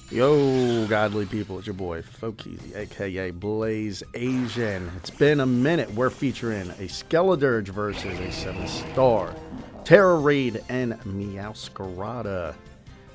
Yo, godly people, it's your boy Fokeezy, aka Blaze Asian. It's been a minute. We're featuring a Skeledirge versus a 7-star Tera raid and Meowscarada.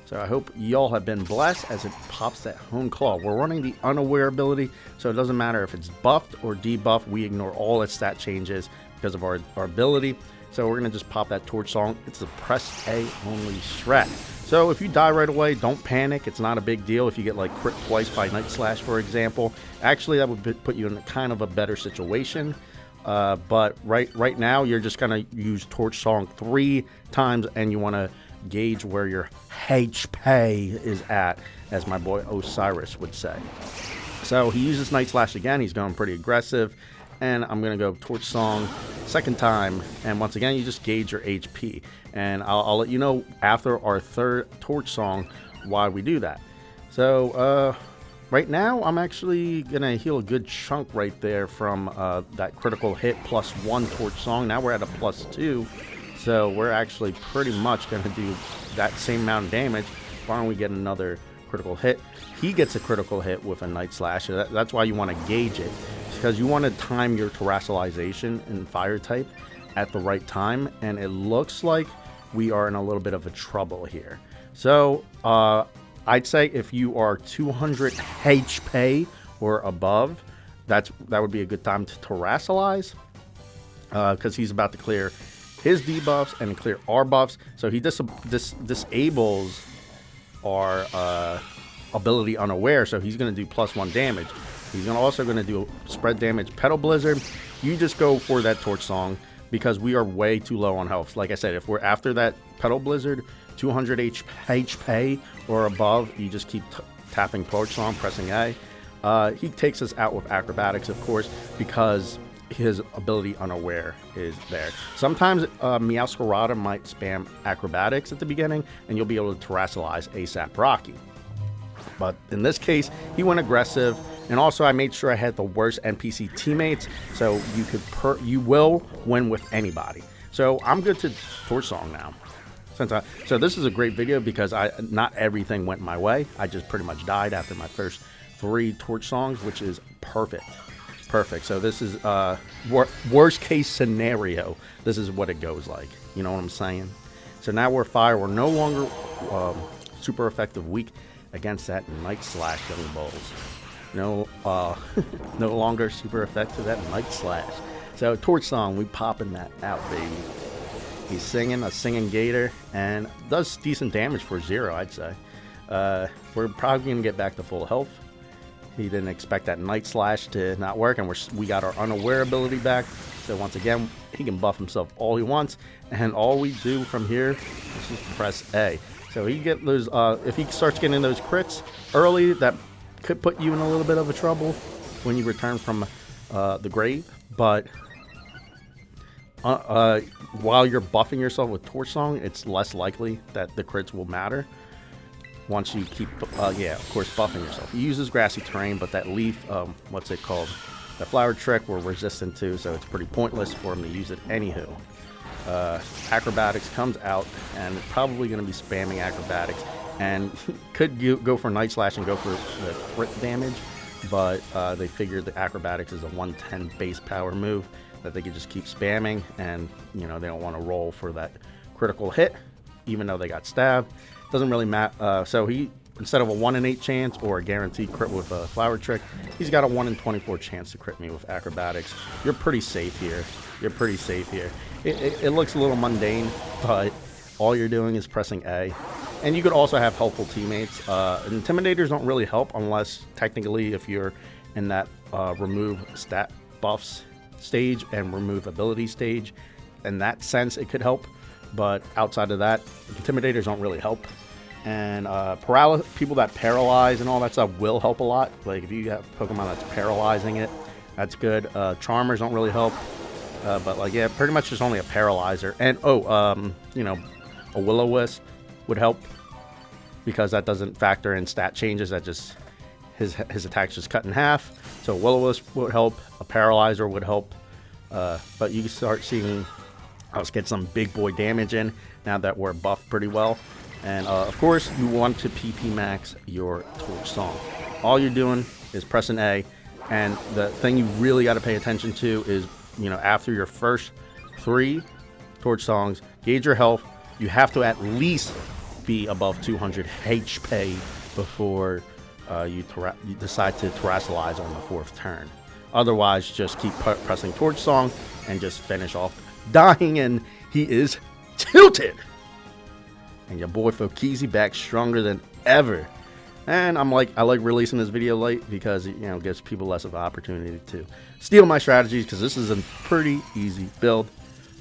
So I hope y'all have been blessed as it pops that Hone Claw. We're running the Unaware ability, so it doesn't matter if it's buffed or debuffed. We ignore all its stat changes because of our ability. So we're going to just pop that Torch Song. It's a press A only strat. So if you die right away, don't panic. It's not a big deal if you get like crit twice by Night Slash, for example. Actually, that would put you in kind of a better situation. But right now, you're just going to use Torch Song 3 times, and you want to gauge where your HP is at, as my boy Osiris would say. So he uses Night Slash again. He's going pretty aggressive. And I'm going to go Torch Song second time. And once again, you just gauge your HP. And I'll let you know after our third Torch Song why we do that. So right now, I'm actually going to heal a good chunk right there from that critical hit +1 Torch Song. Now we're at a +2. So we're actually pretty much going to do that same amount of damage. Why don't we get another critical hit? He gets a critical hit with a Night Slash. So that's why you want to gauge it. Because you want to time your terrestrialization in fire type at the right time, and it looks like we are in a little bit of a trouble here. So I'd say if you are 200 HP or above, that would be a good time to terrestrialize, because he's about to clear his debuffs and clear our buffs. So he disables our ability Unaware, so he's going to do +1 damage. He's also going to do spread damage, Petal Blizzard. You just go for that Torch Song because we are way too low on health. Like I said, if we're after that Petal Blizzard, 200 HP or above, you just keep tapping Torch Song, pressing A. He takes us out with Acrobatics, of course, because his ability Unaware is there. Sometimes Meowscarada might spam Acrobatics at the beginning, and you'll be able to terrestrialize ASAP Rocky. But in this case, he went aggressive, and also I made sure I had the worst NPC teammates, so you will win with anybody. So I'm good to Torch Song now. So this is a great video because not everything went my way. I just pretty much died after my first 3 Torch Songs, which is perfect. Perfect. So this is worst case scenario. This is what it goes like. You know what I'm saying? So now we're fire. We're no longer super effective weak against that Night Slash, young bulls. No longer super effective that Night Slash. So Torch Song, we popping that out, baby. He's singing a singing gator and does decent damage for 0, I'd say. We're probably gonna get back to full health. He didn't expect that Night Slash to not work, and we got our Unaware ability back. So once again, he can buff himself all he wants, and all we do from here is just press A. So he get those. If he starts getting those crits early, that could put you in a little bit of a trouble when you return from the grave. But while you're buffing yourself with Torch Song, it's less likely that the crits will matter. Once you keep, of course, buffing yourself. He uses grassy terrain, but that leaf, what's it called? The flower trick we're resistant to, so it's pretty pointless for him to use it anywho. Acrobatics comes out, and it's probably going to be spamming Acrobatics, and could go for Night Slash and go for the crit damage, but they figured the Acrobatics is a 110 base power move that they could just keep spamming, and they don't want to roll for that critical hit, even though they got stabbed. Doesn't really matter. So he, instead of a 1 in 8 chance or a guaranteed crit with a flower trick, he's got a 1 in 24 chance to crit me with Acrobatics. You're pretty safe here. It looks a little mundane, but all you're doing is pressing A. And you could also have helpful teammates. Intimidators don't really help unless, technically, if you're in that remove stat buffs stage and remove ability stage. In that sense, it could help. But outside of that, Intimidators don't really help. And people that paralyze and all that stuff will help a lot. Like if you have Pokemon that's paralyzing it, that's good. Charmers don't really help. But pretty much just only a paralyzer. And a Will-O-Wisp would help because that doesn't factor in stat changes. That just his attack's just cut in half. So Will-O-Wisp would help. A paralyzer would help. But you can start seeing us get some big boy damage in now that we're buffed pretty well. And of course, you want to PP max your Torch Song. All you're doing is pressing A, and the thing you really got to pay attention to is, you know, after your first 3 Torch Songs, gauge your health. You have to at least be above 200 HP before you decide to terastallize on the 4th turn. Otherwise, just keep pressing Torch Song and just finish off dying, and he is tilted. And your boy Fokizi back stronger than ever. And I like releasing this video late because it, you know, gives people less of an opportunity to steal my strategies, because this is a pretty easy build.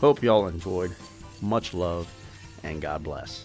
Hope y'all enjoyed. Much love and God bless.